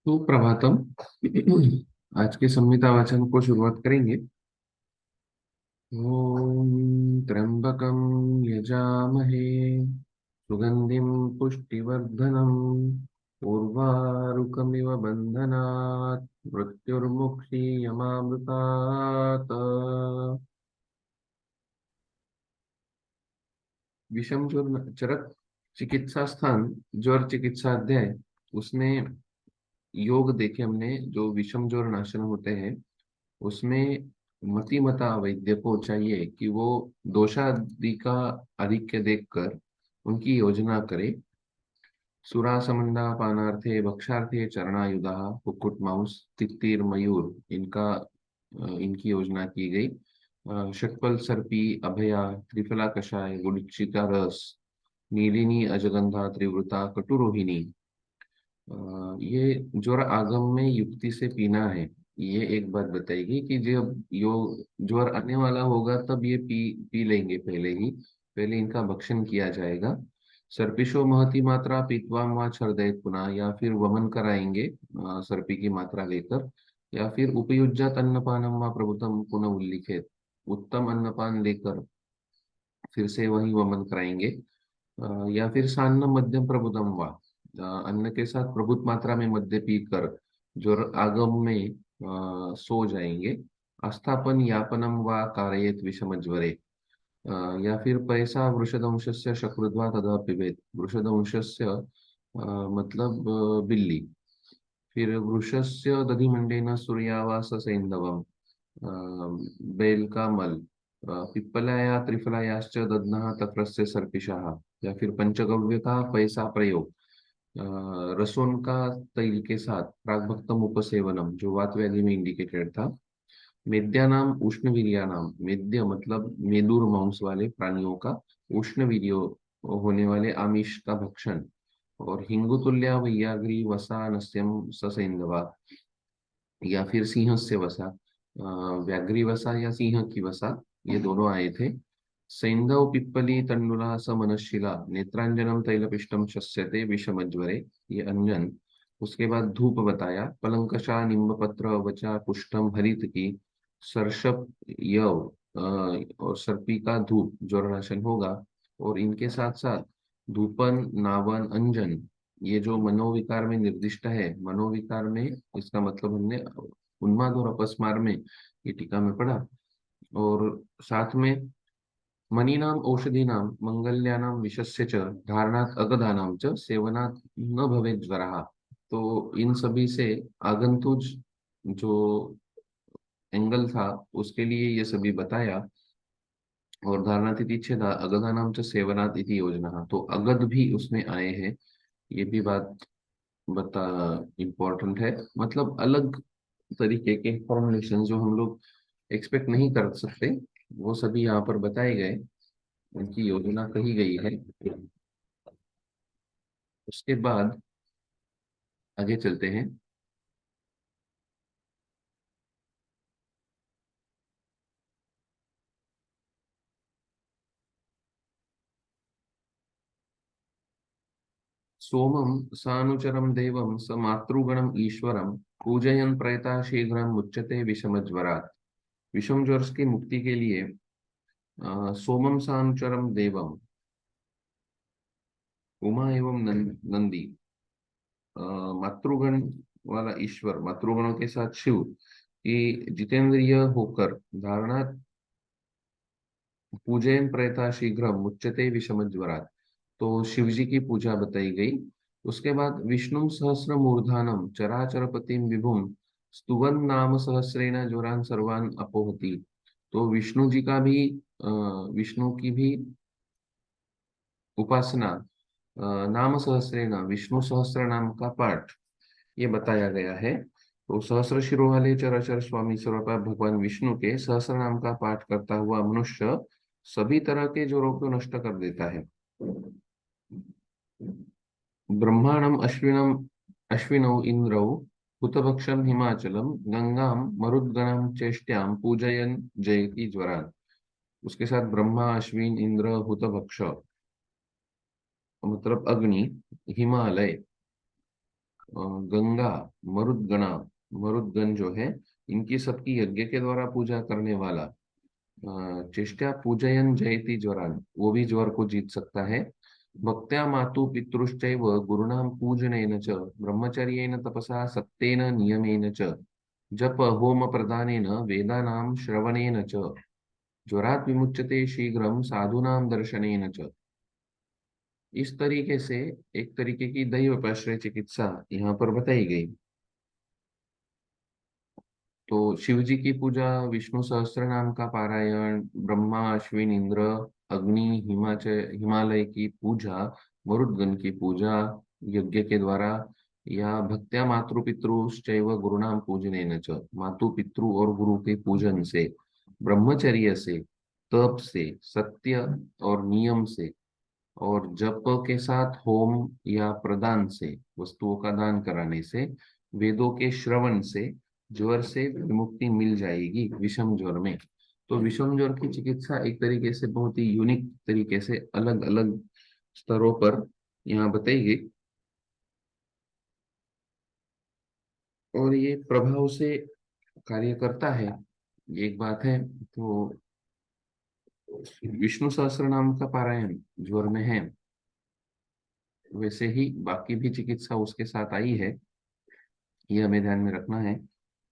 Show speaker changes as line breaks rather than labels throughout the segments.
सुप्रभातम। आज के संहिता वाचन को शुरुआत करेंगे। ओम त्र्यंबकं यजामहे सुगंधिं पुष्टिवर्धनम् उर्वारुकमिव बन्धनात् मृत्युर्मुक्षीयमामृतात्। विषम ज्वर चरक चिकित्सा स्थान ज्वर चिकित्सा अध्याय उसमें योग देखे हमने। जो विषम ज्वर नाशन होते हैं उसमें मतिमता वैद्य को चाहिए कि वो दोषादि का आधिक्य देखकर उनकी योजना करे। सुरासमंडा पानार्थे भक्षार्थे चरणायुधा कुक्कुट मांस तित्तिर मयूर इनकी योजना की गई। षटपल सर्पी अभया त्रिफला कषाय गुड़चिका रस नीलिनी अजगंधा त्रिवृता कटुरोहिणी। ये ज्वर आगम में युक्ति से पीना है। ये एक बात बताएगी कि जब यो ज्वर आने वाला होगा तब ये पी पी लेंगे। पहले इनका भक्षण किया जाएगा। सर्पिशो महती मात्रा पीतवाम व छर्दयत पुनः, या फिर वमन कराएंगे सर्पी की मात्रा लेकर, या फिर उपयुज्यत अन्नपानम व प्रभुतम पुनः उल्लिखित, उत्तम अन्नपान लेकर फिर से वही वमन कराएंगे। या फिर सान्न मध्यम प्रबुदम वा, अन्न के साथ प्रभुत मात्रा में मध्य पीकर ज्वर आगम में सो जाएंगे। आस्थापन यापनम वा कारयेत विषम ज्वरे। या फिर पैसा वृषदंशस्य शकृद्वा तदा पिबेत। वृषदंशस्य मतलब बिल्ली। फिर वृषस्य दधिमंडेन सूर्यावास सैंधवम, बैल का मल। पिप्पलाया त्रिफलायाश्च दध्नः तक्रस्य सर्पिषः। या फिर पंचगव्य का पैसा प्रयोग, रसोन का तैल के साथ प्रागभक्तम उपसेवनम, जो वात व्याधि में इंडिकेटेड था। मेद्यानाम उष्णवीर्यानाम, मेद्य मतलब मेदुर मांस वाले प्राणियों का, उष्णवीर्य होने वाले आमिष का भक्षण। और हिंगुतुल्या वैयाग्री वसा नस्यम ससैंधवा। या फिर सिंह से वसा, व्याघ्री वसा या सिंह की वसा, ये दोनों आए थे। सैंधव पिप्पली तंडुला समनशिला नेत्रांजनम तैलपिष्टम शस्यते विषमज्वरे, ये अंजन। उसके बाद धूप बताया, पलंकशा निम्बपत्र वचा पुष्टम हरित की, सरसप यव और सर्पी का धूप ज्वरनाशन होगा। और इनके साथ साथ धूपन नावन अंजन, ये जो मनोविकार में निर्दिष्ट है। मनोविकार में इसका मतलब हमने उन्माद और अपस्मार में ये टीका में पढ़ा। और साथ में मनीनाम औषधीनाम मंगल्यानाम विषस्य च धारणात् अगधानाम च सेवनात् न भवेत् ज्वरः। तो इन सभी से आगंतुज जो एंगल था उसके लिए ये सभी बताया। और धारणातिथि छेदा अगधानाम च सेवनात् इति योजना, तो अगध भी उसमें आए हैं। ये भी बात बता इम्पोर्टेंट है। मतलब अलग तरीके के फॉर्मुलेशन जो हम लोग एक्सपेक्ट नहीं कर सकते वो सभी यहाँ पर बताए गए, उनकी योजना कही गई है। उसके बाद आगे चलते हैं। सोमं सानुचरम देवम स मातृगणम ईश्वरम पूजयन प्रयता शीघ्रम मुच्यते विषमज्वरात्। विषम ज्वर की मुक्ति के लिए सोमम सानुचरम देवम, उमा एवं नंदी, मातृगण वाला ईश्वर, मातृगणों के साथ शिव की जितेंद्रिय होकर धारणा पूजयन प्रयता शीघ्र मुच्यते विषम ज्वरात्, तो शिव जी की पूजा बताई गई। उसके बाद विष्णु सहस्र मूर्धानम चराचरपतिम विभुम स्तुवन नाम सहस्रेण ज्वरान सर्वान अपोहति। तो विष्णु जी का भी विष्णु की भी उपासना, नाम सहस्रेण विष्णु सहस्त्र नाम का पाठ, ये बताया गया है। तो सहस्र शिरों वाले चराचर स्वामी स्वरूप भगवान विष्णु के सहस्र नाम का पाठ करता हुआ मनुष्य सभी तरह के ज्वरों को नष्ट कर देता है। ब्रह्मांडम अश्विनम अश्विनौ इंद्रौ हुतभक्षम हिमाचलम गंगाम मरुद्गणम चेष्ट्याम पूजयन जयति ज्वरान। उसके साथ ब्रह्मा अश्विन इंद्र हुतभक्ष मतलब अग्नि, हिमालय गंगा, मरुदगणा, मरुदगण जो है, इनकी सबकी यज्ञ के द्वारा पूजा करने वाला, चेष्टा पूजयन जयति ज्वरान, वो भी ज्वर को जीत सकता है। भक्त्या मातु पितृश्चैव गुरुणाम पूजनेन च ब्रह्मचर्येण तपसा सत्येन नियमेन च जप होम प्रदानेन वेदानां श्रवणेन च ज्वरात् विमुच्यते शीघ्रं साधूनां दर्शनेन च। इस तरीके से एक तरीके की दैवपाश्रय चिकित्सा यहाँ पर बताई गई। तो शिव जी की पूजा, विष्णु सहस्त्र नाम का पारायण, ब्रह्मा अश्विन इंद्र अग्नि हिमालय की पूजा, मरुदगण की पूजा यज्ञ के द्वारा, या भक्त्या मातृ पितृश्चैव गुरुणाम पूजनेन च, मातु पितृ और गुरु के पूजन से, ब्रह्मचर्य से, तप से, सत्य और नियम से, और जप के साथ होम या प्रदान से, वस्तुओं का दान कराने से, वेदों के श्रवण से ज्वर से विमुक्ति मिल जाएगी विषम ज्वर में। तो विषम ज्वर की चिकित्सा एक तरीके से बहुत ही यूनिक तरीके से अलग अलग स्तरों पर यहाँ बताई गई, और ये प्रभाव से कार्य करता है, ये एक बात है। तो विष्णु सहस्त्र नाम का पारायण ज्वर में है, वैसे ही बाकी भी चिकित्सा उसके साथ आई है, ये हमें ध्यान में रखना है।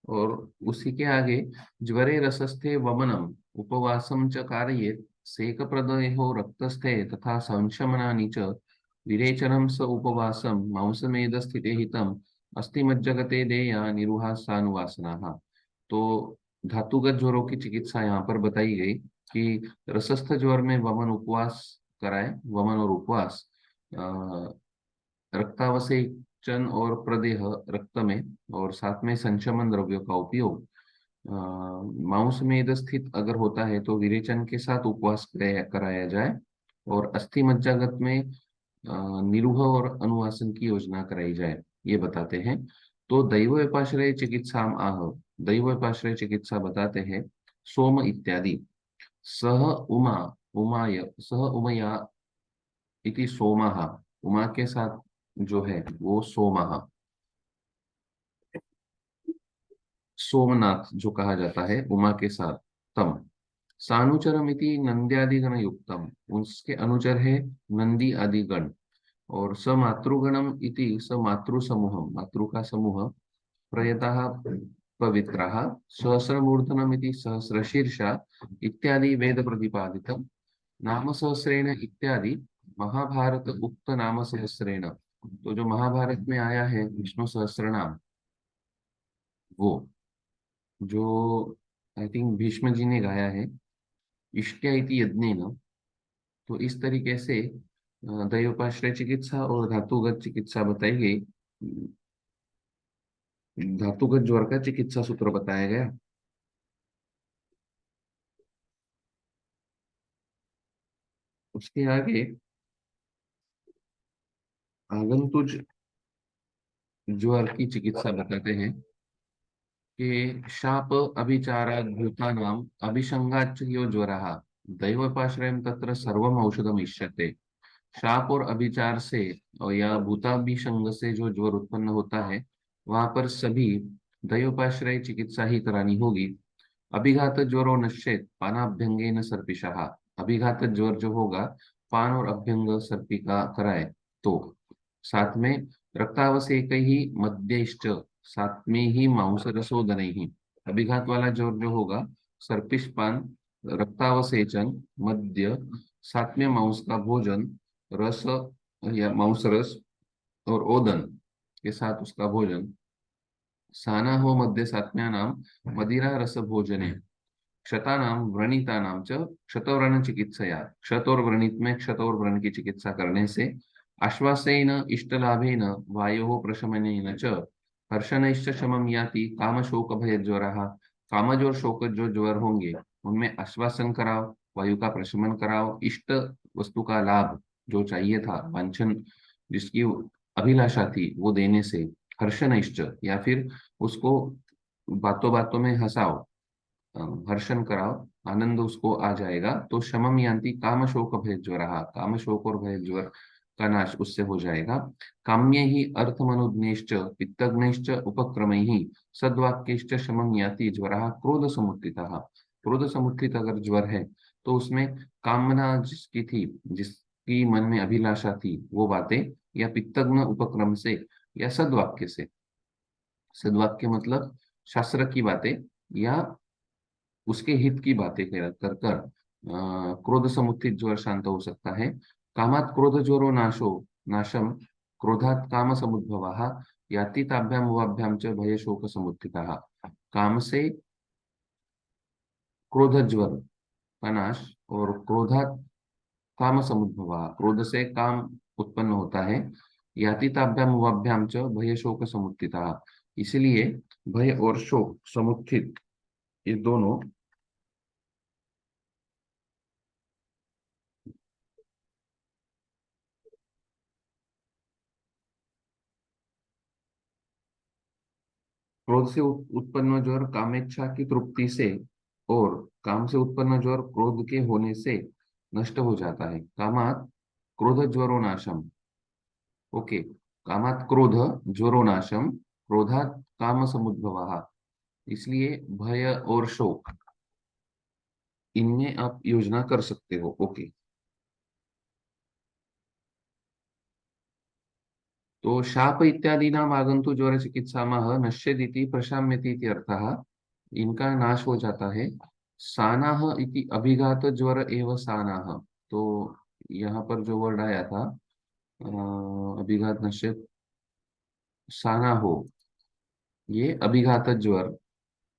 और उसी के आगे, ज्वरे रसस्थे वमनम उपवासम च कारयेत् सेक प्रदयो रक्तस्थे तथा संशमनानि च विरेचनम स उपवासम मांसमेद स्थिते हितम अस्थिमज्जगते देया निरुहासानुवासनाः। तो धातुगत ज्वरों की चिकित्सा यहाँ पर बताई गई कि रसस्थ ज्वर में वमन उपवास कराए, वमन और उपवास, रक्तावसेचन और प्रदेह रक्त में, और साथ में संशमन द्रव्यों का उपयोग, मांस मेद स्थित अगर होता है तो विरेचन के साथ उपवास कराया जाए, और अस्थि मज्जागत में निरूह और अनुवासन की योजना कराई जाए, ये बताते हैं। तो दैव उपाश्रय चिकित्सा आह, दैव उपाश्रय चिकित्सा बताते हैं, सोम इत्यादि, सह उमा, उमाय सह उमया इति सोमः, उमा के साथ जो है वो सोमः, सोमनाथ जो कहा जाता है उमा के साथ, तम सानुचरम इति नंद्यादिगण युक्तम, उसके अनुचर है नंदी आदि गण, और स मातृगणम इति स मातृ समूह, मातृ का समूह, प्रयतः पवित्रः, सहस्रमूर्धनम इति सहस्रशीर्षा इत्यादि वेद प्रतिपादितम, नाम सहस्रेण इत्यादि महाभारत उक्त नाम सहस्रेण। तो जो महाभारत में आया है विष्णु सहस्त्र नाम, वो जो आई थिंक भीष्म जी ने गाया है, इष्ट्या इति यज्ञेन। तो इस तरीके से दैवोपाश्रय चिकित्सा और धातुगत चिकित्सा बताई गई। धातुगत ज्वर का चिकित्सा सूत्र बताया गया। उसके आगे आगंतुज ज्वर की चिकित्सा बताते हैं कि शाप अभिचारात् भूतानाम अभिसंगाच यो ज्वरः दैवोपाश्रयम तत्र सर्वम औषधम इष्यते। शाप और अभिचार से और या भूताभिसंग से जो ज्वर उत्पन्न होता है, वहां पर सभी दैवोपाश्रय चिकित्सा ही करानी होगी। अभिघात ज्वरो नश्येत पानाभ्यंगेन सर्पिषः, अभिघात ज्वर जो होगा, पान और अभ्यंग सर्पी का कराए तो। साथ में रक्तावशेक ही मध्यश्च, साथ में ही मांस रसोदन ही, अभिघात वाला ज्वर जो होगा, सर्पिष पान, रक्तावसेचन, मद्य, साथ में मांस का भोजन, रस या मांस रस, और ओदन के साथ उसका भोजन, साना हो मध्य सात्म्यानाम मदिरा रस भोजने, क्षतानाम व्रणितानाम च क्षतव्रण चिकित्सया, क्षत और व्रणित में क्षत और व्रण की चिकित्सा करने से, आश्वासेन इष्टलाभेन वायो प्रशमनेन च हर्षणैश्च शमं याति काम शोक भय ज्वरः। कामज और शोक जो ज्वर होंगे उनमें आश्वासन कराओ, वायु का प्रशमन कराओ, इष्ट वस्तु का लाभ जो चाहिए था, वांछन जिसकी अभिलाषा थी वो देने से, हर्षणैश्च या फिर उसको बातों बातों में हंसाओ, हर्षण कराओ, आनंद उसको आ जाएगा, तो शमम यान्ति काम शोक भय ज्वर, काम शोक और भय ज्वर का नाश उससे हो जाएगा। काम्य ही अर्थमनुज्ञेश्च पित्तग्नेश्च उपक्रमैः सद्वाक्यैश्च शमं याति ज्वरः क्रोध समुत्थितः। क्रोध समुत्थित अगर ज्वर है तो उसमें कामना जिसकी थी, जिसकी मन में अभिलाषा थी, वो बातें या पित्तग्न उपक्रम से या सद्वाक्य से, सद्वाक्य मतलब शास्त्र की बातें या उसके हित की बातें कर कर क्रोध समुत्थित ज्वर शांत हो सकता है। कामात क्रोध ज्वरो नाशो नाशम क्रोधात काम समुद्भव याति ताभ्याम उवाभ्याम च भय शोक समुत्थितः। काम से क्रोध ज्वर का नाश और क्रोधात काम समुद्भव, क्रोध से काम उत्पन्न होता है। याति ताभ्याम उवाभ्याम च भय शोक समुत्थितः, इसलिए भय और शोक समुत्थित ये दोनों क्रोध से उत्पन्न ज्वर कामेच्छा की तृप्ति से और काम से उत्पन्न ज्वर क्रोध के होने से नष्ट हो जाता है। कामात क्रोध ज्वरो नाशम, ओके, कामात क्रोध ज्वरो नाशम क्रोधात काम समुद्भव, इसलिए भय और शोक इनमें आप योजना कर सकते हो। ओके, तो शाप इत्यादीनाम आगंतु ज्वर चिकित्सामः नश्यदिति प्रशाम्यति इति अर्थः, इनका नाश हो जाता है। सानाह इति अभिघात ज्वर एव सानाह, तो यहाँ पर जो वर्ड आया था अभिघात नश्य साना हो, ये अभिघात ज्वर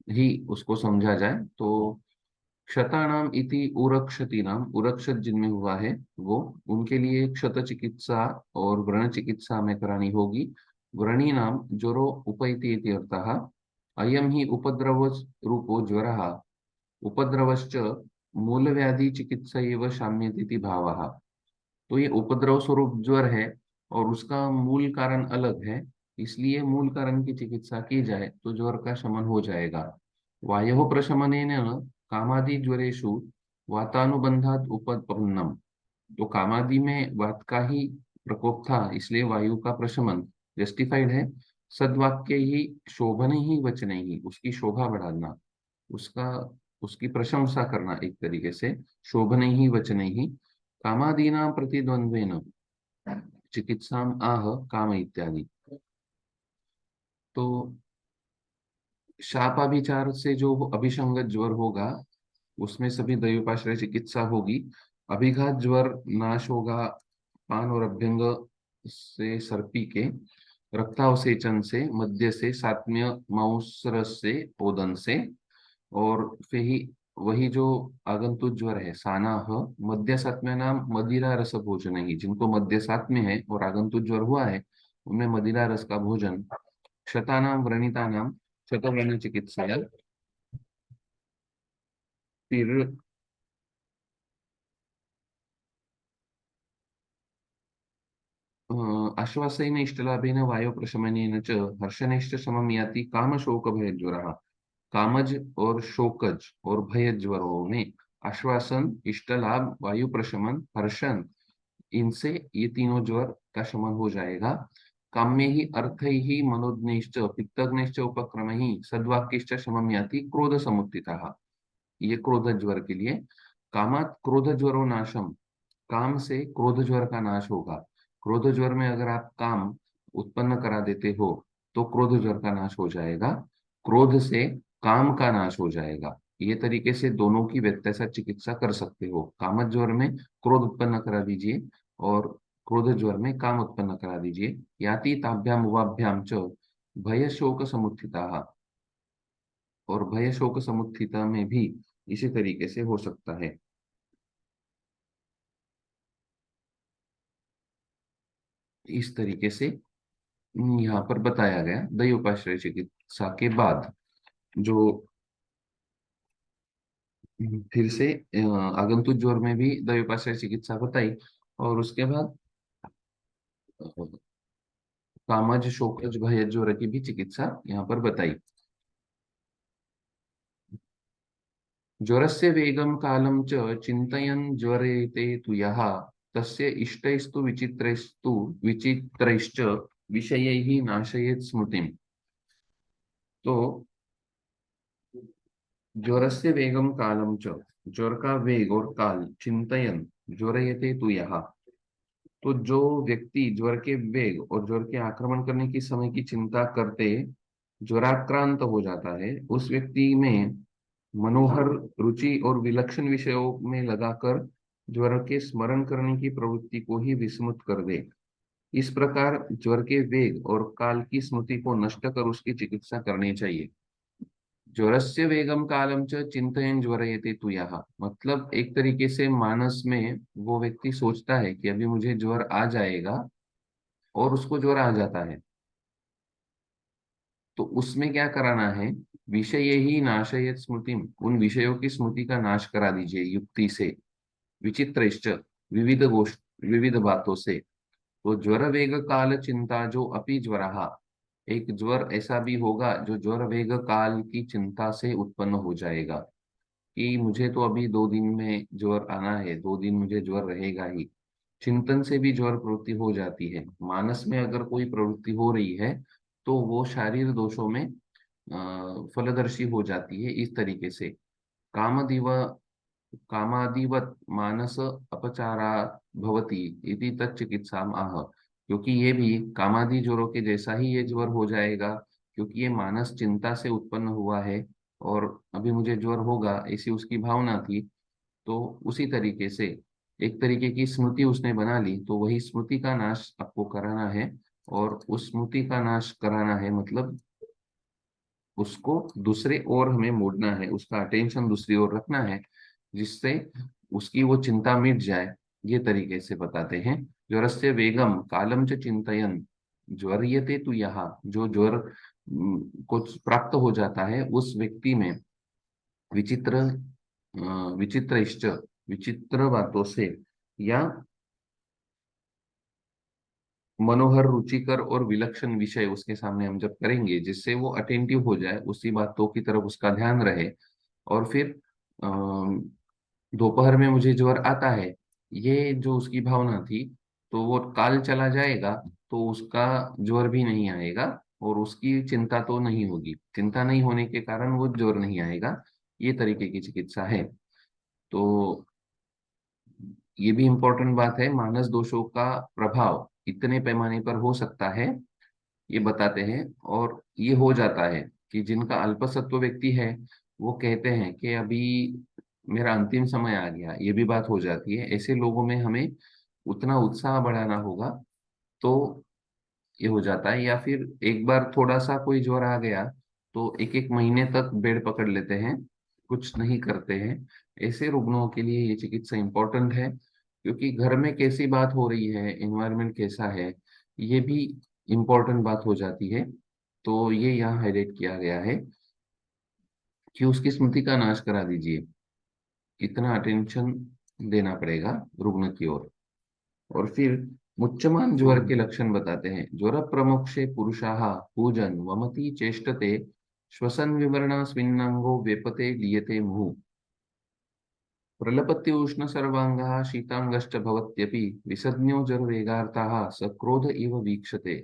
ही उसको समझा जाए तो क्षतानाम इति उरक्षति नाम, उरक्षत जिनमें हुआ है वो, उनके लिए क्षत चिकित्सा और व्रण चिकित्सा में करानी होगी। व्रणी नाम ज्वरो उपैति इति अर्थः, अयम ही उपद्रव रूपो ज्वरः उपद्रवश्च मूलव्याधि चिकित्सा एव शाम्यतीति भावः। तो ये उपद्रव स्वरूप ज्वर है और उसका मूल कारण अलग है, इसलिए मूल कारण की चिकित्सा की जाए तो ज्वर का शमन हो जाएगा। वायोः प्रशमनेन कामादि ज्वरेषु वातानुबंधात उपपन्नम, तो कामादि में वात का ही प्रकोप था इसलिए वायु का प्रशमन जस्टिफाइड है। सद्वाक्य ही शोभन ही वचन ही, उसकी शोभा बढ़ाना, उसका उसकी प्रशंसा करना एक तरीके से, शोभन ही वचन ही कामादीना प्रतिद्वंद्वेन चिकित्साम आह काम इत्यादि। तो शापाभिचार से जो अभिसंगत ज्वर होगा उसमें सभी दैवोपाश्रय चिकित्सा होगी। अभिघात ज्वर नाश होगा पान और अभ्यंग से, सर्पी के रक्तावसेचन से, मद्य से, सात्म्य मांस रस से, ओदन से, और फिर ही वही जो आगंतुक ज्वर है सानाह मद्य सात्म्य नाम मदिरा रस भोजन ही, जिनको मद्य सात्म्य है और आगंतुक ज्वर हुआ है उनमें मदिरा रस का भोजन। क्षतानाम व्रणितानाम क्षतव्रण चिकित्साया, फिर आश्वासेन इष्टलाभेन वायुप्रशमनेन च हर्षणेश्च शमं याति कामशोकभयज्वरः। कामज और शोकज और भय ज्वरों में आश्वासन, इष्ट लाभ, वायु प्रशमन, हर्षण, इनसे ये तीनों ज्वर का शमन हो जाएगा। काम्य ही अर्थ ही मनोज्ञश्च पित्तग्निश्च उपक्रम ही सद्वाक्यश्च शमं याति क्रोध समुत्थितः, ये क्रोध ज्वर के लिए। कामात क्रोध ज्वरो नाशम, काम से क्रोध ज्वर का नाश होगा। क्रोध ज्वर में अगर आप काम उत्पन्न करा देते हो तो क्रोध ज्वर का नाश हो जाएगा। क्रोध से काम का नाश हो जाएगा। ये तरीके से दोनों की व्यत्यस्त चिकित्सा कर सकते हो। कामत ज्वर में क्रोध उत्पन्न करा दीजिए और क्रोध ज्वर में काम उत्पन्न करा दीजिए। याति ताभ्याम उवाभ्याम च भय शोक समुत्थिता, और भय शोक समुत्थिता में भी इसी तरीके से हो सकता है। इस तरीके से यहाँ पर बताया गया दही उपाश्रय चिकित्सा के बाद जो फिर से आगंतुक ज्वर में भी दही उपाश्रय चिकित्सा बताई, और उसके बाद कामज शोकज भय ज्वर की भी चिकित्सा यहाँ पर बताई। ज्वरस्य वेगम कालम च चिंतयन् ज्वरेते तु यः तस्य इष्टैस्तु विचित्रैस्तु विचित्रैश्च विषयैः नाशयेत् स्मृतिम। तो ज्वरस्य वेगम कालम च, ज्वर का वेग और काल चिंतयन ज्वरयते तु यः। तो जो व्यक्ति ज्वर के वेग और ज्वर के आक्रमण करने की समय की चिंता करते ज्वराक्रांत हो जाता है, उस व्यक्ति में मनोहर रुचि और विलक्षण विषयों में लगाकर ज्वर के स्मरण करने की प्रवृत्ति को ही विस्मृत कर दे। इस प्रकार ज्वर के वेग और काल की स्मृति को नष्ट कर उसकी चिकित्सा करनी चाहिए। ज्वरस्य वेगम कालम च चिंतयन ज्वरयते तु यः। मतलब एक तरीके से मानस में वो व्यक्ति सोचता है कि अभी मुझे ज्वर आ जाएगा, और उसको ज्वर आ जाता है। तो उसमें क्या कराना है, विषय ही नाशयत स्मृति, उन विषयों की स्मृति का नाश करा दीजिए युक्ति से। विचित्रश्च, विविध गोष्ठ, विविध बातों से। तो ज्वर वेग काल चिंता जो अपि ज्वरहा, एक ज्वर ऐसा भी होगा जो ज्वर वेग काल की चिंता से उत्पन्न हो जाएगा, कि मुझे तो अभी 2 दिन में ज्वर आना है, 2 दिन मुझे ज्वर रहेगा ही। चिंतन से भी ज्वर प्रवृत्ति हो जाती है। मानस में अगर कोई प्रवृत्ति हो रही है तो वो शारीर दोषों में फलदर्शी हो जाती है। इस तरीके से कामदिव कामादिवत मानस अपचारा भवति इति तच्चिकित्साम आह। क्योंकि ये भी कामादि ज्वरों के जैसा ही ये ज्वर हो जाएगा, क्योंकि ये मानस चिंता से उत्पन्न हुआ है, और अभी मुझे ज्वर होगा ऐसी उसकी भावना थी। तो उसी तरीके से एक तरीके की स्मृति उसने बना ली, तो वही स्मृति का नाश आपको कराना है। और उस स्मृति का नाश कराना है मतलब उसको दूसरे ओर हमें मोड़ना है, उसका अटेंशन दूसरी ओर रखना है, जिससे उसकी वो चिंता मिट जाए। ये तरीके से बताते हैं। ज्वरस्य वेगम कालम च चिंतयन ज्वर्यते तु यहाँ। जो ज्वर को प्राप्त हो जाता है उस व्यक्ति में विचित्र विचित्र विचित्र बातों से या मनोहर रुचिकर और विलक्षण विषय उसके सामने हम जब करेंगे, जिससे वो अटेंटिव हो जाए, उसी बातों की तरफ उसका ध्यान रहे। और फिर दोपहर में मुझे ज्वर आता है, ये जो उसकी भावना थी, तो वो काल चला जाएगा, तो उसका ज्वर भी नहीं आएगा, और उसकी चिंता तो नहीं होगी। चिंता नहीं होने के कारण वो ज्वर नहीं आएगा। ये तरीके की चिकित्सा है। तो ये भी इम्पोर्टेंट बात है, मानस दोषों का प्रभाव इतने पैमाने पर हो सकता है, ये बताते हैं। और ये हो जाता है कि जिनका अल्पसत्व व्यक्ति है, वो कहते हैं कि अभी मेरा अंतिम समय आ गया, ये भी बात हो जाती है। ऐसे लोगों में हमें उतना उत्साह बढ़ाना होगा, तो ये हो जाता है। या फिर एक बार थोड़ा सा कोई ज्वर आ गया तो एक एक महीने तक बेड पकड़ लेते हैं, कुछ नहीं करते हैं। ऐसे रुग्णों के लिए ये चिकित्सा इंपॉर्टेंट है, क्योंकि घर में कैसी बात हो रही है, एनवायरनमेंट कैसा है, ये भी इम्पोर्टेंट बात हो जाती है। तो ये यहाँ हाईलाइट किया गया है कि उसकी स्मृति का नाश करा दीजिए। इतना अटेंशन देना पड़ेगा रुग्ण की ओर। और फिर मुच्यमान ज्वर के लक्षण बताते हैं। ज्वर प्रमुखे पुरुषाः पूजन वमति चेष्टते श्वसन विवरण स्विन्नांगो वेपते लीयते मुहुः। प्रलपति उष्ण सर्वांगः शीतांगश्च भवत्यपि विसज्ञो जरवेगार्ताः सक्रोध इव वीक्षते।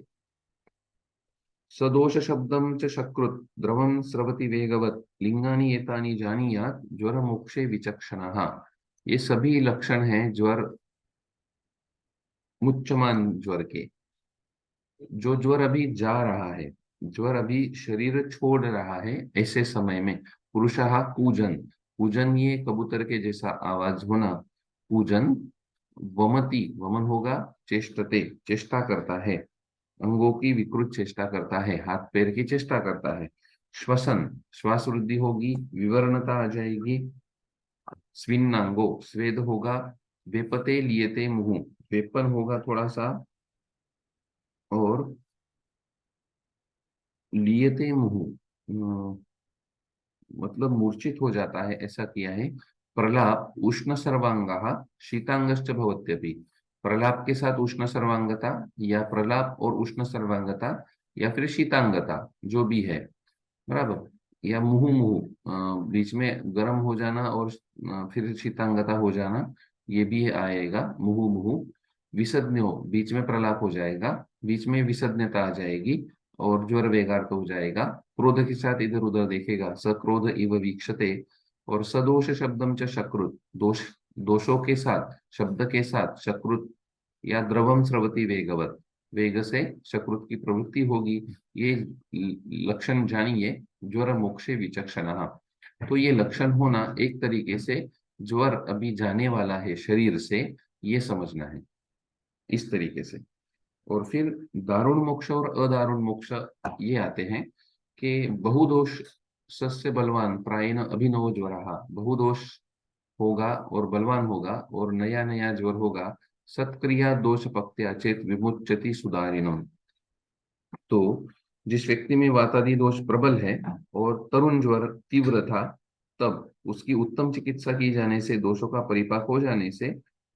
सदोष शब्दं च शकृत् द्रवं स्रवति वेगवत् लिंगानि एतानि जानीयात् ज्वर मोक्षे विचक्षणः। ये सभी लक्षण हैं ज्वर, मुच्यमान ज्वर के। जो ज्वर अभी जा रहा है, ज्वर अभी शरीर छोड़ रहा है, ऐसे समय में पुरुषः पूजन, पूजन ये कबूतर के जैसा आवाज होना, पूजन। वमति, वमन होगा, चेष्टते, चेष्टा करता है, अंगों की विकृत चेष्टा करता है, हाथ पैर की चेष्टा करता है। श्वसन, श्वास वृद्धि होगी, विवरणता आ जाएगी। स्विन्नांगो, स्वेद होगा। वेपते लियते मुंह, वेपन होगा थोड़ा सा। और लियते मुंह मतलब मूर्छित हो जाता है, ऐसा किया है। प्रलाप उष्ण सर्वांगा शीतांगश्च भवत्यपि। प्रलाप के साथ उष्ण सर्वांगता, या प्रलाप और उष्ण सर्वांगता, या फिर शीतांगता, जो भी है, बराबर। या मुहु मुहु बीच में गर्म हो जाना और फिर शीतांगता हो जाना, ये भी आएगा मुहु मुहु। विसज्ञो, बीच में प्रलाप हो जाएगा, बीच में विसज्ञता आ जाएगी, और ज्वर वेगार्थ हो जाएगा। क्रोध के साथ इधर उधर देखेगा, सक्रोध इव वीक्षते। और सदोष शब्दम च शकृत, दोष दोषों के साथ, शब्द के साथ शकृत या द्रवम स्रवती वेगवत, वेग से शकृत की प्रवृत्ति होगी। ये लक्षण जानिए ज्वर मोक्षे विचक्षण। तो ये लक्षण होना एक तरीके से ज्वर अभी जाने वाला है शरीर से, ये समझना है इस तरीके से। और फिर दारुण मोक्ष और अदारुण मोक्ष ये आते हैं कि बहुदोष सस्य बलवान प्रायण अभिनव ज्वरः, बहुदोष होगा और बलवान होगा और नया नया ज्वर होगा। सत्क्रिया दोष पक्त्या चेत विमुच्यति सुधारिणम। तो जिस व्यक्ति में वातादि दोष प्रबल है और तरुण ज्वर तीव्र था, तब उसकी उत्तम चिकित्सा की जाने से, दोषों का परिपाक हो जाने से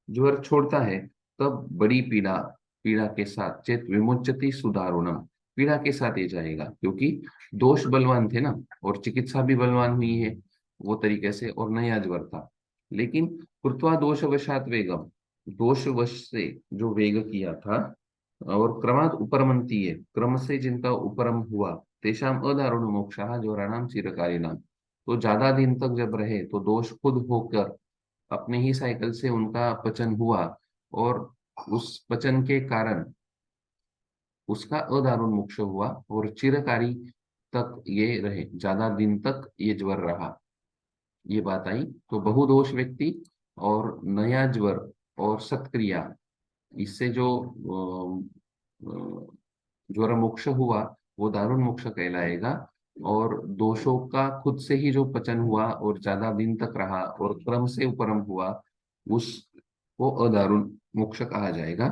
ज्वर छोड़ता है। तब बड़ी पीड़ा, पीड़ा के साथ चेत विमुच्यति सुदारुणम, पीड़ा के साथ ये जाएगा, क्योंकि दोष बलवान थे ना, और चिकित्सा भी बलवान हुई है वो तरीके से, और नया ज्वर था। लेकिन कृत्वा दोषवशात वेगम, दोषवश से जो वेग किया था, और क्रमात उपरमंती है, क्रम से जिनका उपरम हुआ, तेषाम अदारुण मोक्षः जोराणाम चिरकारिणाम। तो ज्यादा दिन तक जब रहे तो दोष खुद होकर अपने ही साइकिल से उनका पचन हुआ, और उस पचन के कारण उसका अदारुण मोक्ष हुआ, और चिरकारी तक ये रहे, ज्यादा दिन तक ये ज्वर रहा। ये बात आई। तो बहुदोष व्यक्ति और नया ज्वर और सत्क्रिया, इससे जो ज्वर मोक्ष हुआ वो दारुण मोक्ष कहलाएगा। और दोषों का खुद से ही जो पचन हुआ और ज्यादा दिन तक रहा और क्रम से उपरम हुआ, उस वो अदारुण मोक्ष कहा जाएगा।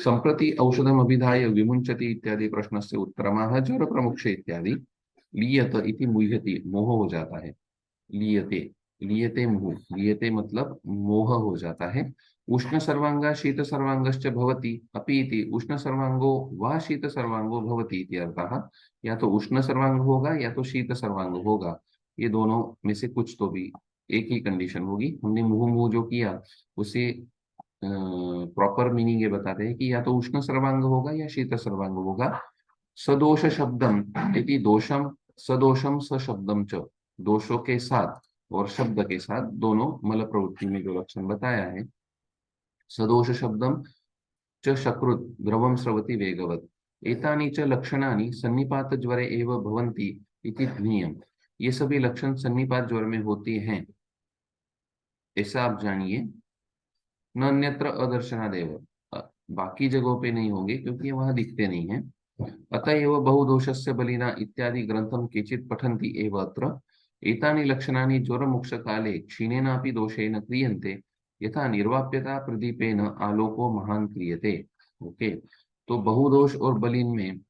संप्रति औषधम अभिधाय विमुंचति इत्यादि प्रश्न से उत्तरमाह ज्वर प्रमुक्ष इत्यादि। लीयत इति मुह्यति, मोह हो जाता है। लीयते, लीयते मुहु, लीयते मतलब मोह हो जाता है। उष्ण सर्वांगा शीत सर्वांगश्च भवति अपि इति, उष्ण सर्वांगो वा शीत सर्वांगो भवति इति अर्थः। या तो उष्ण सर्वांग होगा या तो शीत सर्वांग होगा, ये दोनों में से कुछ तो भी एक ही कंडीशन होगी। हमने मुहु मुहु जो किया उसे प्रॉपर मीनिंग ये बताते हैं कि या तो उष्ण सर्वांग होगा या शीत सर्वांग होगा। सदोष शब्दम इति दोषम, सदोषम सशब्दम च, दोषों के साथ और शब्द के साथ, दोनों मल प्रवृत्ति में जो लक्षण बताया है। सदोष शब्दम च शकृत द्रवम स्रवति वेगवत, एतानि च लक्षणानि सन्निपात ज्वरे एव भवन्ति इति ज्ञेयम्। ये सभी लक्षण सन्निपात ज्वर में होते हैं, ऐसा आप जानिए। न अन्यत्र अदर्शनादेव, बाकी जगहों पे नहीं होंगे क्योंकि वहां दिखते नहीं है। अतएव बहुदोषस्य बलिना इत्यादि ग्रंथम केचित् पठन्ति एव अत्र। एतानि लक्षणानि ज्वरमुक्ष काले क्षीणेनापि दोषेण क्रियन्ते, यथा निर्वाप्यता प्रदीपेन आलोको महान क्रियते। ओके, तो बहुदोष और बलिन में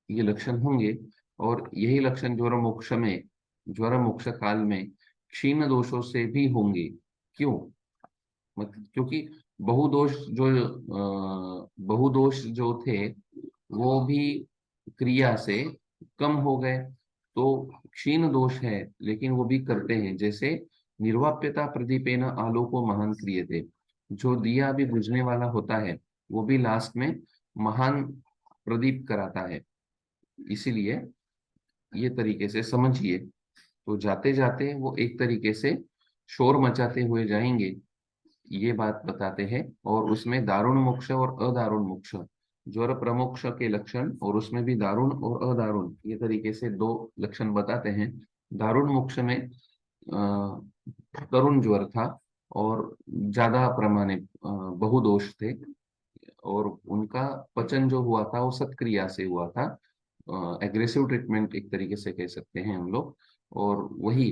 ये लक्षण होंगे, और यही लक्षण ज्वर मोक्ष में, ज्वर मोक्ष काल में क्षीण दोषों से भी होंगे। क्यों? मतलब क्योंकि बहुदोष जो बहुदोष जो थे वो भी क्रिया से कम हो गए, तो क्षीण दोष है लेकिन वो भी करते हैं। जैसे निर्वाप्यता प्रदीपेन आलोको महान क्रियते, जो दिया भी बुझने वाला होता है वो भी लास्ट में महान प्रदीप कराता है। इसीलिए ये तरीके से समझिए। तो जाते जाते वो एक तरीके से शोर मचाते हुए जाएंगे, ये बात बताते हैं। और उसमें दारुण मोक्ष और अदारुण मोक्ष, ज्वर प्रमोक्ष के लक्षण, और उसमें भी दारुण और अदारुण ये तरीके से दो लक्षण बताते हैं। दारुण मोक्ष में तरुण ज्वर था और ज्यादा प्रमाणे बहुदोष थे, और उनका पचन जो हुआ था वो सत्क्रिया से हुआ था। एग्रेसिव ट्रीटमेंट एक तरीके से कह सकते हैं हम लोग। और वही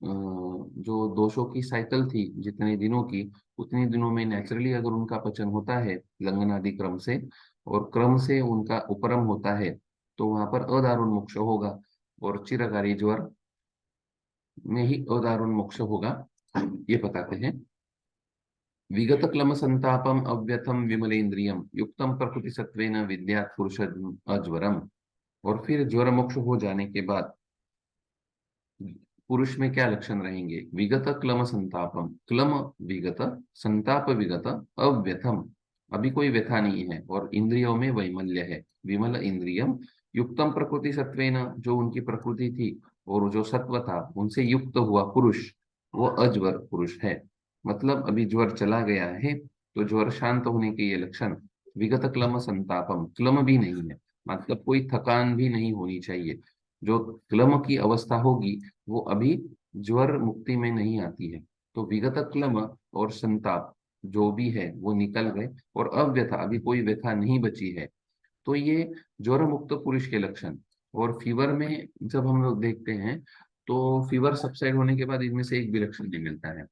जो दोषों की साइकिल थी जितने दिनों की, उतने दिनों में नेचुरली अगर उनका पचन होता है लंघनादि क्रम से, और क्रम से उनका उपरम होता है, तो वहां पर अदारुण मोक्ष होगा। और चिरकारी ज्वर में ही अदारुण मोक्ष होगा, ये बताते हैं। विगत क्लम संतापम अव्यथम विमलेन्द्रियम युक्तम प्रकृति सत्वेन विद्यात् पुरुष अज्वरम। और फिर ज्वर मोक्ष हो जाने के बाद पुरुष में क्या लक्षण रहेंगे? विगत क्लम संतापम, क्लम विगत, संताप विगत, अव्यथम, अभी कोई व्यथा नहीं है, और इंद्रियों में वैमल्य है, विमल इंद्रियम, युक्तम प्रकृति सत्वेन, जो उनकी प्रकृति थी और जो सत्व था उनसे युक्त हुआ पुरुष, वो अज्वर पुरुष है। मतलब अभी ज्वर चला गया है, तो ज्वर शांत होने के ये लक्षण। विगत क्लम संतापम, क्लम भी नहीं है, मतलब कोई थकान भी नहीं होनी चाहिए। जो क्लम की अवस्था होगी वो अभी ज्वर मुक्ति में नहीं आती है। तो विगत क्लम और संताप जो भी है वो निकल गए, और अव्यथा, अभी कोई व्यथा नहीं बची है। तो ये ज्वर मुक्त पुरुष के लक्षण। और फीवर में जब हम लोग देखते हैं, तो फीवर सबसाइड होने के बाद इनमें से एक भी लक्षण नहीं मिलता है,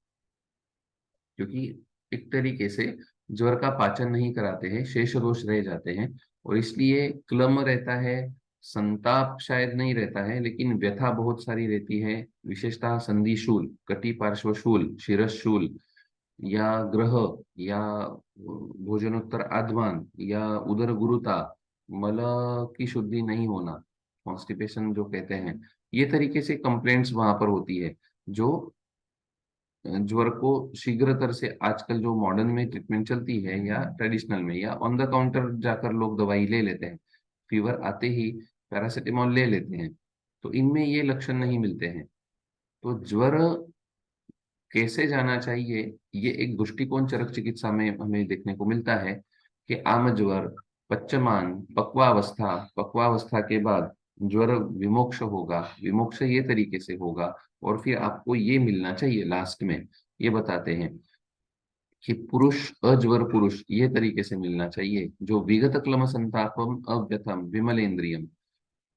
क्योंकि एक तरीके से ज्वर का पाचन नहीं कराते हैं, शेष दोष रह जाते हैं, और इसलिए क्लम रहता है, संताप शायद नहीं रहता है, लेकिन व्यथा बहुत सारी रहती है। विशेषतः संधिशूल, कटी पार्श्वशूल, शिरशूल, या ग्रह, या भोजनोत्तर आध्वान, या उदर गुरुता, मल की शुद्धि नहीं होना, कॉन्स्टिपेशन जो कहते हैं, ये तरीके से कंप्लेंट्स वहां पर होती है, जो ज्वर को शीघ्रतर से, आजकल जो मॉडर्न में ट्रीटमेंट चलती है या ट्रेडिशनल में या ऑन द काउंटर जाकर लोग दवाई ले लेते हैं, फीवर आते ही पैरासिटामोल ले लेते हैं, तो इनमें ये लक्षण नहीं मिलते हैं। तो ज्वर कैसे जाना चाहिए, ये एक दृष्टिकोण चरक चिकित्सा में हमें देखने को मिलता है, कि आम ज्वर, पच्चमान, पक्वावस्था, पक्वावस्था के बाद ज्वर विमोक्ष होगा, विमोक्ष ये तरीके से होगा, और फिर आपको ये मिलना चाहिए लास्ट में, ये बताते हैं कि पुरुष, अज्वर पुरुष, ये तरीके से मिलना चाहिए, जो विगत क्लम संतापम अव्यथम विमलेन्द्रियम।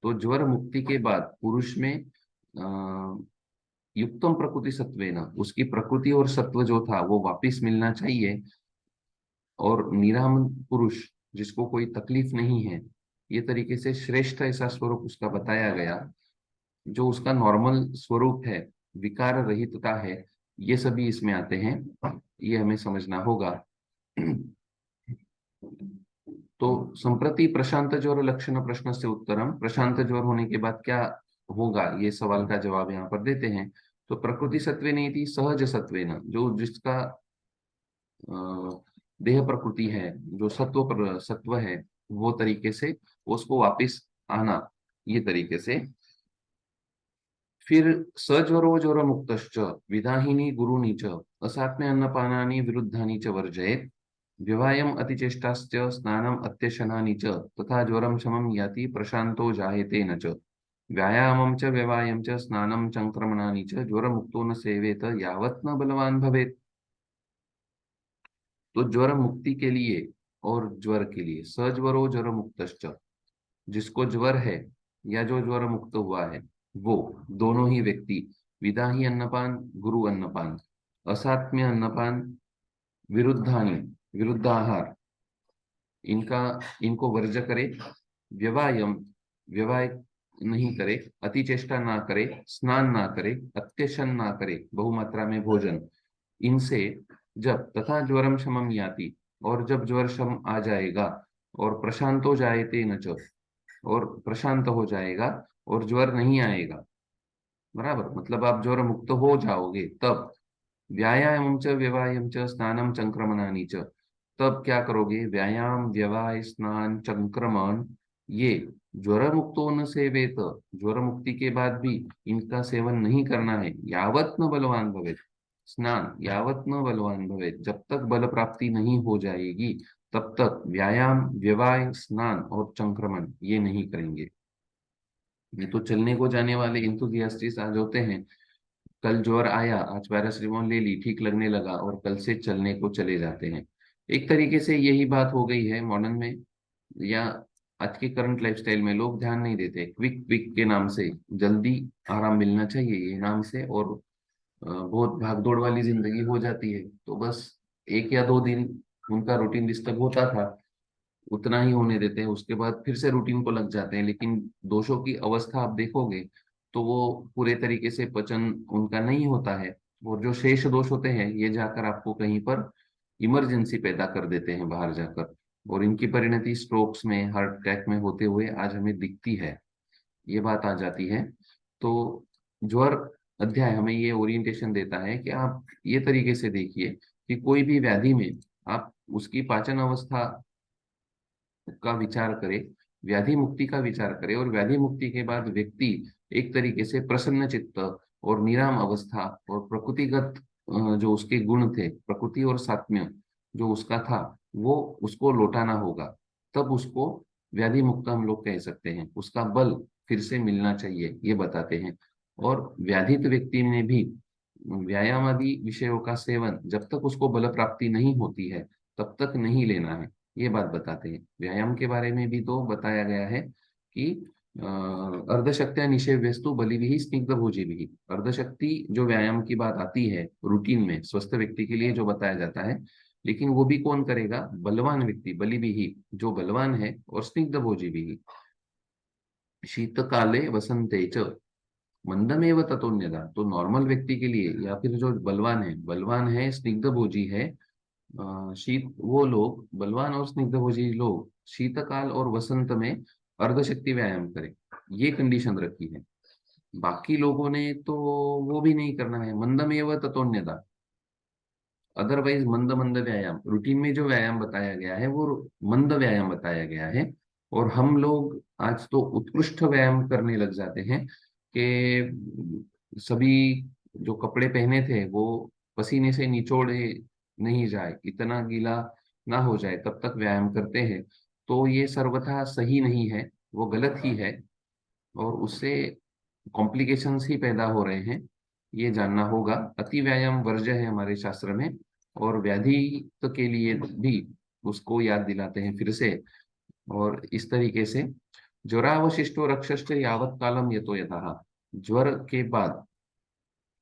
तो ज्वर मुक्ति के बाद पुरुष में युक्तम प्रकृति सत्वेन, उसकी प्रकृति और सत्व जो था वो वापिस मिलना चाहिए, और निरामन पुरुष, जिसको कोई तकलीफ नहीं है, ये तरीके से श्रेष्ठ ऐसा स्वरूप उसका बताया गया, जो उसका नॉर्मल स्वरूप है, विकार रहितता है, ये सभी इसमें आते हैं, ये हमें समझना होगा। तो संप्रति प्रशांत ज्वर लक्षण प्रश्न से उत्तरम, प्रशांत ज्वर होने के बाद क्या होगा, ये सवाल का जवाब यहाँ पर देते हैं। तो प्रकृति सत्वे नहीं थी, सहज सत्वेन, जो जिसका अ, देह प्रकृति है, जो सत्व है, वो तरीके से उसको वापिस आना, ये तरीके से। फिर सज्वरो ज्वर मुक्तश्च, विदाहिनी गुरुनी च, असात्म्य अन्नपानानि विरुद्धानि च वर्जयेत्, व्यवायम अतिचेष्टाश्च स्नानम अत्यशनानि च, तथा ज्वरम शमं याति प्रशांतो जायते न च, व्यायामं च व्यवायं च स्नानं चंक्रमणानि च, ज्वर मुक्तो न सेवेत यावत् न बलवान भवेत्। तो ज्वर मुक्ति के लिए और ज्वर के लिए, सज्वरो ज्वर मुक्तश्च, जिसको ज्वर है या जो ज्वर मुक्त हुआ है, वो दोनों ही व्यक्ति, विदाही अन्नपान, गुरु अन्नपान, असात्म्य अन्नपान, विरुद्धानी, विरुद्धाहार, इनका, इनको वर्ज करे, व्यवायम, व्यवाय नहीं करे, अति चेष्टा ना करे, स्नान ना करे, अत्यशन ना करे, बहुमात्रा में भोजन, इनसे, जब तथा ज्वरम शमम याति, और जब ज्वर शम आ जाएगा, और प्रशांतो जायते न च, और प्रशांत हो जाएगा, और ज्वर नहीं आएगा, बराबर, मतलब आप ज्वर मुक्त हो जाओगे तब, व्यायाम च व्यवायम च स्नानम चंक्रमणानि च, तब क्या करोगे, व्यायाम, व्यवाय, स्नान, चंक्रमण, ये ज्वर मुक्तो न सेवेत, ज्वर मुक्ति के बाद भी इनका सेवन नहीं करना है, यावत न बलवान भवेत, स्नान यावत न बलवान भवेत, जब तक बल प्राप्ति नहीं हो जाएगी तब तक व्यायाम, व्यवाय, स्नान और चंक्रमण ये नहीं करेंगे। ये तो चलने को जाने वाले इंथुजियास्टिस आज होते हैं, कल ज्वर आया, आज पैरासिटामोल ले ली, ठीक लगने लगा, और कल से चलने को चले जाते हैं। एक तरीके से यही बात हो गई है मॉडर्न में, या आज के करंट लाइफस्टाइल में लोग ध्यान नहीं देते, क्विक क्विक के नाम से, जल्दी आराम मिलना चाहिए ये नाम से, और बहुत भागदौड़ वाली जिंदगी हो जाती है, तो बस 1 या 2 दिन उनका रूटीन डिस्टर्ब होता था, उतना ही होने देते हैं, उसके बाद फिर से रूटीन को लग जाते हैं। लेकिन दोषों की अवस्था आप देखोगे तो वो पूरे तरीके से पचन उनका नहीं होता है, और जो शेष दोष होते हैं ये जाकर आपको कहीं पर इमरजेंसी पैदा कर देते हैं बाहर जाकर, और इनकी परिणति स्ट्रोक्स में, हार्ट अटैक में होते हुए आज हमें दिखती है, ये बात आ जाती है। तो ज्वर अध्याय हमें ये ओरिएंटेशन देता है कि आप ये तरीके से देखिए कि कोई भी व्याधि में आप उसकी पाचन अवस्था का विचार करे, व्याधि मुक्ति का विचार करे, और व्याधि मुक्ति के बाद व्यक्ति एक तरीके से प्रसन्न चित्त और निराम अवस्था और प्रकृतिगत जो उसके गुण थे, प्रकृति और सात्म्य जो उसका था, वो उसको लौटाना होगा। तब उसको व्याधि मुक्त हम लोग कह सकते हैं, उसका बल फिर से मिलना चाहिए, ये बताते हैं। और व्याधित व्यक्ति में भी व्यायाम आदि विषयों का सेवन जब तक उसको बल प्राप्ति नहीं होती है तब तक नहीं लेना है, ये बात बताते हैं। व्यायाम के बारे में भी तो बताया गया है कि अर्धशक्त्या निषेव्यस्तु बलिभिः स्निग्धभोजिभिः। अर्धशक्ति जो व्यायाम की बात आती है रूटीन में स्वस्थ व्यक्ति के लिए जो बताया जाता है, लेकिन वो भी कौन करेगा? बलवान व्यक्ति, बलिभिः जो बलवान है, और स्निग्धभोजिभिः। शीतकाले वसंते च मंदमेव ततोन्यदा, तो नॉर्मल व्यक्ति के लिए या फिर जो बलवान है, स्निग्ध भोजी है, शीत, वो लोग बलवान और स्निग्ध भोजी लोग शीतकाल और वसंत में अर्धशक्ति व्यायाम करें, ये कंडीशन रखी है। बाकी लोगों ने तो वो भी नहीं करना है, मंदमेव ततोन्यदा। अदरवाइज मंद मंद व्यायाम, रूटीन में जो व्यायाम बताया गया है वो मंद व्यायाम बताया गया है। और हम लोग आज तो उत्कृष्ट व्यायाम करने लग जाते हैं कि सभी जो कपड़े पहने थे वो पसीने से निचोड़े नहीं जाए, इतना गीला ना हो जाए, तब तक व्यायाम करते हैं। तो ये सर्वथा सही नहीं है, वो गलत ही है, और उससे कॉम्प्लिकेशंस ही पैदा हो रहे हैं, ये जानना होगा। अति व्यायाम वर्ज्य है हमारे शास्त्र में, और व्याधि तो के लिए भी उसको याद दिलाते हैं फिर से। और इस तरीके से ज्वरावशिष्टो रक्षश्च यावत कालम यतो यथाः, ज्वर के बाद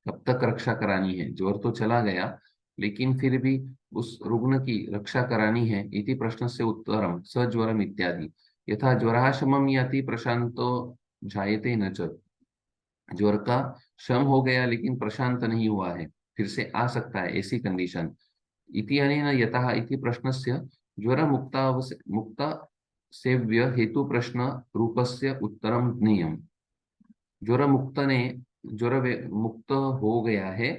कब तक रक्षा करानी है? ज्वर तो चला गया, लेकिन फिर भी उस रुग्ण की रक्षा करानी है। इति प्रश्न से उत्तरम स ज्वरम इत्यादि। यथा ज्वरः शमं याति प्रशांतो जायते न च, ज्वर का शम हो गया लेकिन प्रशांत नहीं हुआ है, फिर से आ सकता है, ऐसी कंडीशन। इति अनेन यतः इति प्रश्नस्य ज्वर मुक्त सेव्य हेतु प्रश्न रूपस्य उत्तरम ज्ञेयम्। ज्वर मुक्त ने मुक्त हो गया है,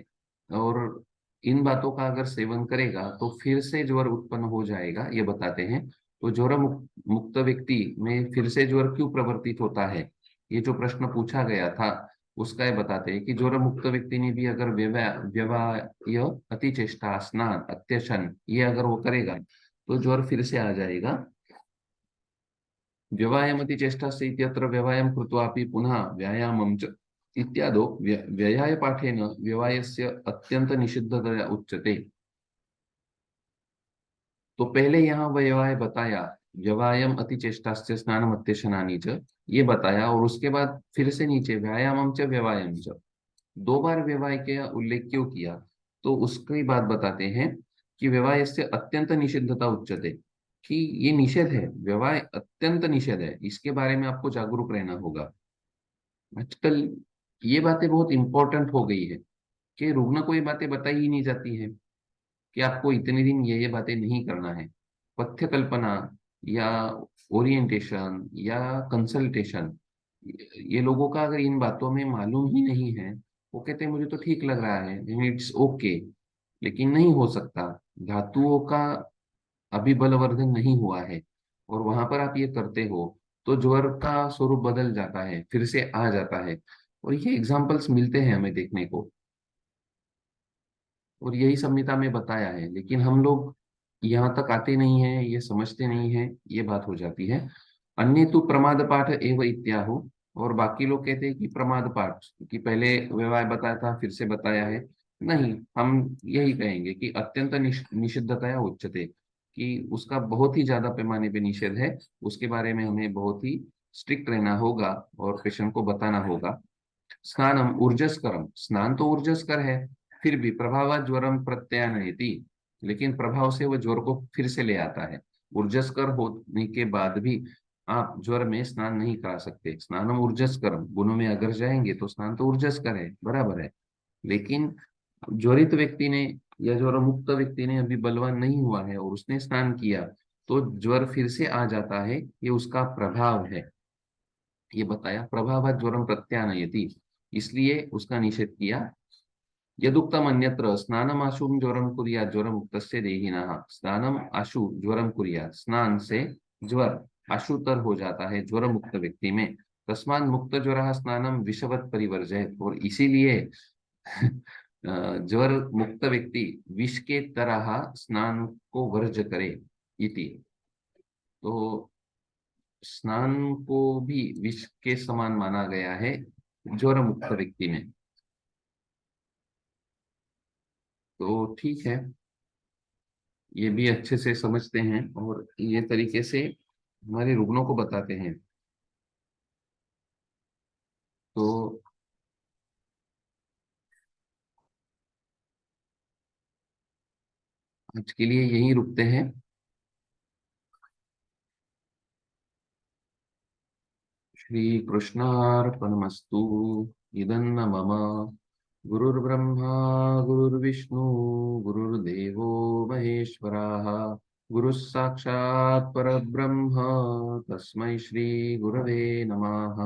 और इन बातों का अगर सेवन करेगा तो फिर से ज्वर उत्पन्न हो जाएगा, ये बताते हैं। तो ज्वर मुक्त व्यक्ति में फिर से ज्वर क्यों प्रवर्तित होता है, ये जो प्रश्न पूछा गया था उसका ये बताते हैं कि ज्वर मुक्त व्यक्ति ने भी अगर व्यवाय अतिचेष्टा स्नान अत्यशन ये अगर वो करेगा तो ज्वर फिर से आ जाएगा। व्यवायमति चेष्टास्य इत्यत्र व्यवायं कृत्वापि पुनः व्यायामं च इत्यादो व्ययाय पाठेन व्यवायस्य अत्यंत निषिद्धतया उच्यते। तो पहले यहाँ व्यवाय बताया, व्यवायम अति चेष्टास्य स्नानम अत्यशनानि च, ये बताया, और उसके बाद फिर से नीचे व्यायामम च व्यवायम च, दो बार व्यवाय का उल्लेख क्यों किया? तो उसकी बात बताते हैं कि व्यवाय से अत्यंत निषिद्धता उच्यते, कि ये निषेध है, व्यवाय अत्यंत निषेध है, इसके बारे में आपको जागरूक रहना होगा। आजकल ये बातें बहुत इंपॉर्टेंट हो गई है कि रुग्ण को ये बातें बताई ही नहीं जाती है कि आपको इतने दिन ये बातें नहीं करना है। पथ्य कल्पना या ओरिएंटेशन या कंसल्टेशन, ये लोगों का अगर इन बातों में मालूम ही नहीं है, वो कहते हैं मुझे तो ठीक लग रहा है, इट्स ओके, लेकिन नहीं हो सकता। धातुओं का अभी बलवर्धन नहीं हुआ है, और वहां पर आप ये करते हो तो ज्वर का स्वरूप बदल जाता है, फिर से आ जाता है। और ये एग्जाम्पल्स मिलते हैं हमें देखने को, और यही संहिता में बताया है, लेकिन हम लोग यहाँ तक आते नहीं हैं, ये समझते नहीं हैं, ये बात हो जाती है। अन्य तो प्रमाद पाठ एवं इत्याहो, और बाकी लोग कहते हैं कि प्रमाद पाठ कि पहले व्यवहार बताया था फिर से बताया है। नहीं, हम यही कहेंगे कि अत्यंत निषिद्धतया उच्यते, कि उसका बहुत ही ज्यादा पैमाने पे निषेध है, उसके बारे में हमें बहुत ही स्ट्रिक्ट रहना होगा और पेशेंट को बताना होगा। स्नानम ऊर्जस्करम, स्नान तो ऊर्जस्कर है, फिर भी प्रभाव ज्वरम प्रत्यानयति, लेकिन प्रभाव से वो ज्वर को फिर से ले आता है। ऊर्जस्कर होने के बाद भी आप ज्वर में स्नान नहीं करा सकते। स्नानम ऊर्जस्करम, गुणों में अगर जाएंगे तो स्नान तो ऊर्जस्कर है, बराबर है, लेकिन ज्वरित व्यक्ति ने या ज्वर मुक्त व्यक्ति ने अभी बलवान नहीं हुआ है और उसने स्नान किया तो ज्वर फिर से आ जाता है, ये उसका प्रभाव है। ये बताया प्रभाव ज्वरम प्रत्यानयति। इसलिए उसका निषेध किया। यदुक्तम अन्यत्र स्नानम आशुम ज्वरम कुर्यात् ज्वरम उक्तस्य देहिनः। स्नानम आशु ज्वरम कुर्यात्, स्नान से ज्वर आशुतर हो जाता है ज्वर मुक्त व्यक्ति में। तस्मात् मुक्त ज्वर स्नानम विषवत परिवर्जयत, और इसीलिए ज्वर मुक्त व्यक्ति विष के तरह स्नान को वर्ज करे इति। तो स्नान को भी विष के समान माना गया है ज्वर मुक्त व्यक्ति में। तो ठीक है, ये भी अच्छे से समझते हैं और ये तरीके से हमारे रुग्णों को बताते हैं। तो आज के लिए यहीं रुकते हैं। श्री कृष्णार्पणमस्तु। इदन्न मम गुरुर्ब्रह्मा गुरुर्विष्णु गुरुर्देवो महेश्वरः, गुरुः साक्षात् परब्रह्म तस्मै श्री गुरवे नमः।